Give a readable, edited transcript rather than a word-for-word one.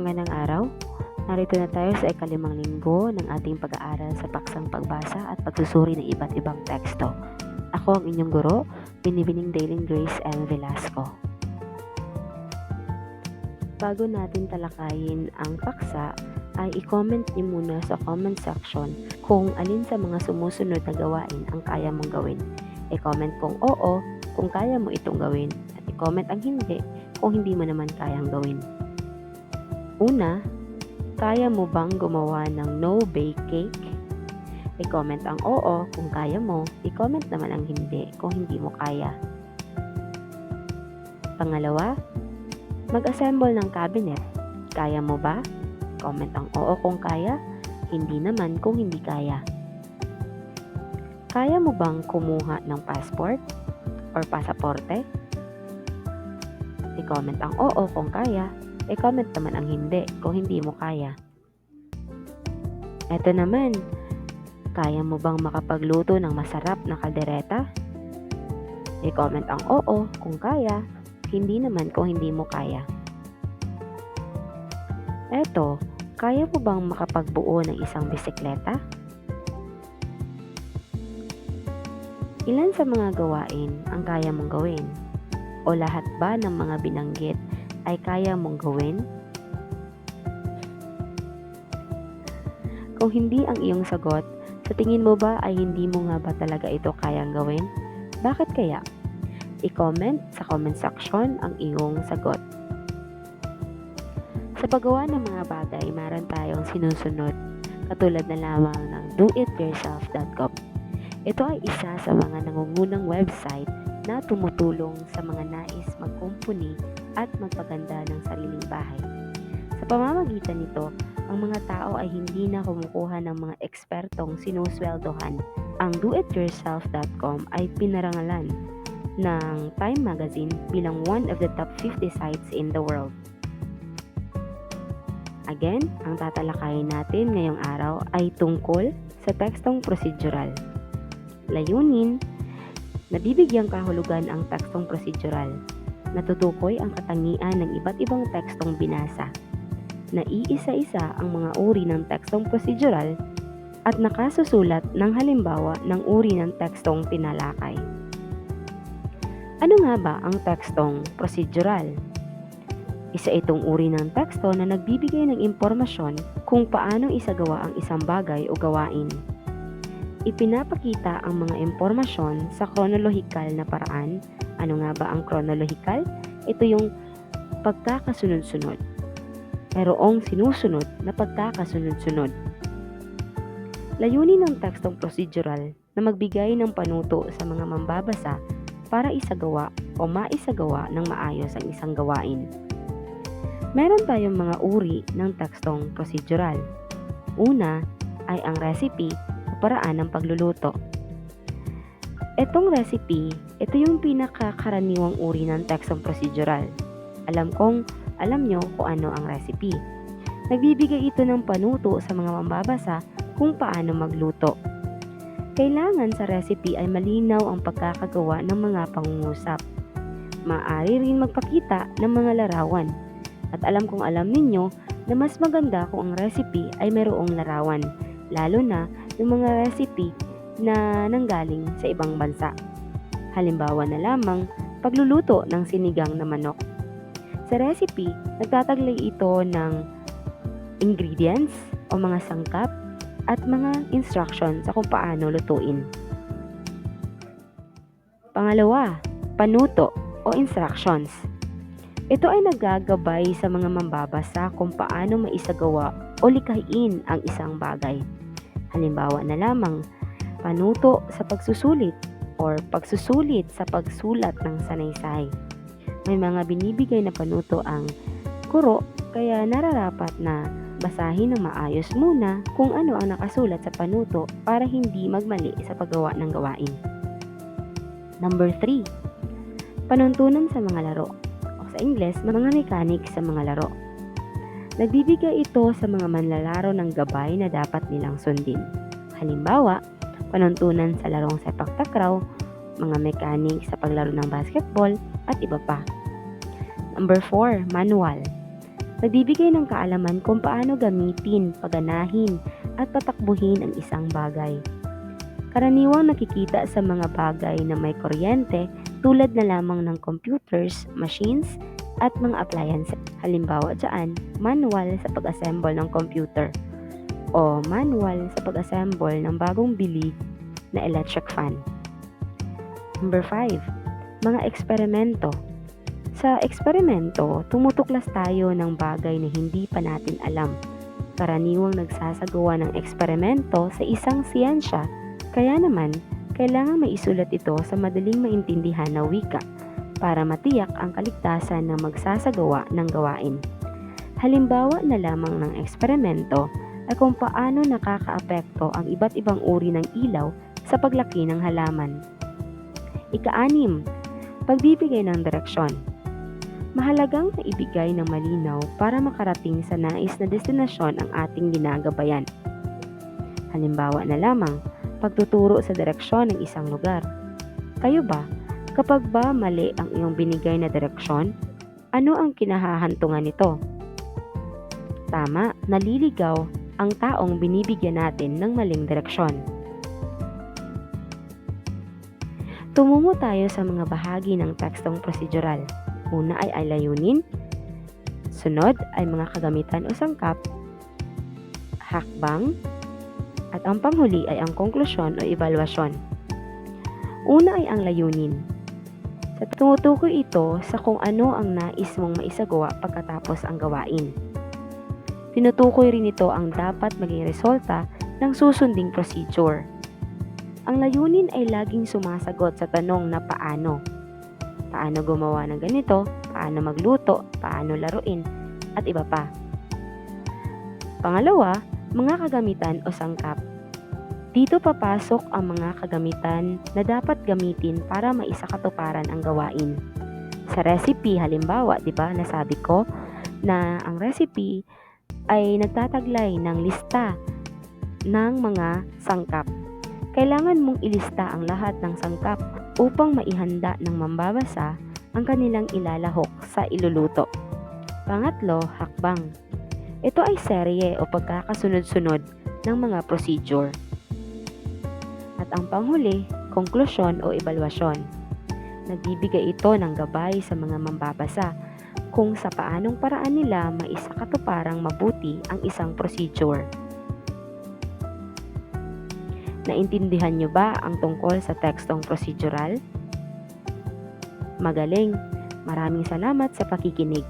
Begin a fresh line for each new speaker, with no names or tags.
Magandang araw. Narito na tayo sa ikalimang linggo ng ating pag-aaral sa paksang pagbasa at pagsusuri ng iba't ibang teksto. Ako ang inyong guro, Binibining Daily Grace M. Velasco. Bago natin talakayin ang paksa, ay i-comment niyo muna sa comment section kung alin sa mga sumusunod na gawain ang kaya mong gawin. I-comment kung oo, kung kaya mo itong gawin, at i-comment ang hindi kung hindi mo naman kayang gawin. Una, kaya mo bang gumawa ng no-bake cake? I-comment ang oo kung kaya mo, i-comment naman ang hindi kung hindi mo kaya. Pangalawa, mag-assemble ng cabinet. Kaya mo ba? Comment ang oo kung kaya, hindi naman kung hindi kaya. Kaya mo bang kumuha ng passport or pasaporte? I-comment ang oo kung kaya, i-comment naman ang hindi kung hindi mo kaya. Eto naman, kaya mo bang makapagluto ng masarap na kaldereta? I-comment ang oo kung kaya, hindi naman kung hindi mo kaya. Eto, kaya mo bang makapagbuo ng isang bisikleta? Ilan sa mga gawain ang kaya mong gawin? O lahat ba ng mga binanggit ay kaya mong gawin? Kung hindi ang iyong sagot, sa tingin mo ba ay hindi mo nga ba talaga ito kayang gawin? Bakit kaya? I-comment sa comment section ang iyong sagot. Sa paggawa ng mga bagay, meron tayong sinusunod, katulad na lamang ng doityourself.com. Ito ay isa sa mga nangungunang website na tumutulong sa mga nais magkumpuni at magpaganda ng sariling bahay. Sa pamamagitan nito, ang mga tao ay hindi na kumukuha ng mga ekspertong sinusweldohan. Ang doityourself.com ay pinarangalan ng Time Magazine bilang one of the top 50 sites in the world. Again, ang tatalakayin natin ngayong araw ay tungkol sa tekstong procedural. Layunin, nabibigyang kahulugan ang tekstong procedural. Natutukoy ang katangian ng iba't ibang tekstong binasa. Naiisa-isa ang mga uri ng tekstong procedural at nakasusulat ng halimbawa ng uri ng tekstong tinalakay. Ano nga ba ang tekstong procedural? Isa itong uri ng teksto na nagbibigay ng impormasyon kung paano isagawa ang isang bagay o gawain. Ipinapakita ang mga impormasyon sa kronolohikal na paraan. Ano nga ba ang kronolohikal? Ito yung pagkakasunod-sunod. Mayroong sinusunod na pagkakasunod-sunod. Layunin ng tekstong procedural na magbigay ng panuto sa mga mambabasa para isagawa o maisagawa ng maayos ang isang gawain. Meron tayong mga uri ng tekstong procedural. Una ay ang recipe o paraan ng pagluluto. Itong recipe, ito yung pinakakaraniwang uri ng tekstong procedural. Alam nyo kung ano ang recipe. Nagbibigay ito ng panuto sa mga mambabasa kung paano magluto. Kailangan sa recipe ay malinaw ang pagkakagawa ng mga pangungusap. Maaari rin magpakita ng mga larawan. At alam ninyo na mas maganda kung ang recipe ay mayroong larawan, lalo na yung mga recipe na nanggaling sa ibang bansa. Halimbawa na lamang, pagluluto ng sinigang na manok. Sa recipe, nagtataglay ito ng ingredients o mga sangkap at mga instructions sa kung paano lutuin. Pangalawa, panuto o instructions. Ito ay naggagabay sa mga mambabasa kung paano maisagawa o likhain ang isang bagay. Halimbawa na lamang, panuto sa pagsusulit or pagsusulit sa pagsulat ng sanaysay. May mga binibigay na panuto ang guro, kaya nararapat na basahin ng maayos muna kung ano ang nakasulat sa panuto para hindi magmali sa paggawa ng gawain. Number 3. Panuntunan sa mga laro. Sa Ingles, mga mechanics sa mga laro. Nagbibigay ito sa mga manlalaro ng gabay na dapat nilang sundin. Halimbawa, panuntunan sa larong sepak takraw, mga mechanics sa paglaro ng basketball, at iba pa. Number 4, manual. Nagbibigay ng kaalaman kung paano gamitin, paganahin, at patakbuhin ang isang bagay. Karaniwang nakikita sa mga bagay na may kuryente tulad na lamang ng computers, machines, at mga appliances. Halimbawa dyan, manual sa pag-assemble ng computer o manual sa pag-assemble ng bagong bili na electric fan. Number 5. Mga eksperimento. Sa eksperimento, tumutuklas tayo ng bagay na hindi pa natin alam. Karaniwang nagsasagawa ng eksperimento sa isang siyensya, kaya naman, kailangan maisulat ito sa madaling maintindihan na wika para matiyak ang kaligtasan ng magsasagawa ng gawain. Halimbawa na lamang ng eksperimento ay kung paano nakakaapekto ang iba't ibang uri ng ilaw sa paglaki ng halaman. Ika-6, pagbibigay ng direksyon. Mahalagang maibigay ng malinaw para makarating sa nais na destinasyon ang ating ginagabayan. Halimbawa na lamang, pagtuturo sa direksyon ng isang lugar. Kayo ba, kapag ba mali ang iyong binigay na direksyon, ano ang kinahahantungan nito? Tama, naliligaw ang taong binibigyan natin ng maling direksyon. Tumungo tayo sa mga bahagi ng tekstong prosedural. Una ay layunin, sunod ay mga kagamitan o sangkap, hakbang, at ang panghuli ay ang konklusyon o evaluasyon. Una ay ang layunin. Tumutukoy ito sa kung ano ang nais mong maisagawa pagkatapos ang gawain. Tinutukoy rin ito ang dapat maging resulta ng susunding procedure. Ang layunin ay laging sumasagot sa tanong na paano. Paano gumawa ng ganito, paano magluto, paano laruin, at iba pa. Pangalawa, mga kagamitan o sangkap. Dito papasok ang mga kagamitan na dapat gamitin para maisakatuparan ang gawain. Sa recipe, halimbawa, di ba, nasabi ko na ang recipe ay nagtataglay ng lista ng mga sangkap. Kailangan mong ilista ang lahat ng sangkap upang maihanda ng mambabasa ang kanilang ilalahok sa iluluto. Pangatlo, hakbang. Ito ay serye o pagkakasunod-sunod ng mga procedure. At ang panghuli, konklusyon o evaluasyon. Nagbibigay ito ng gabay sa mga mambabasa kung sa paanong paraan nila maisakatuparang mabuti ang isang procedure. Naintindihan niyo ba ang tungkol sa tekstong prosedural? Magaling! Maraming salamat sa pakikinig.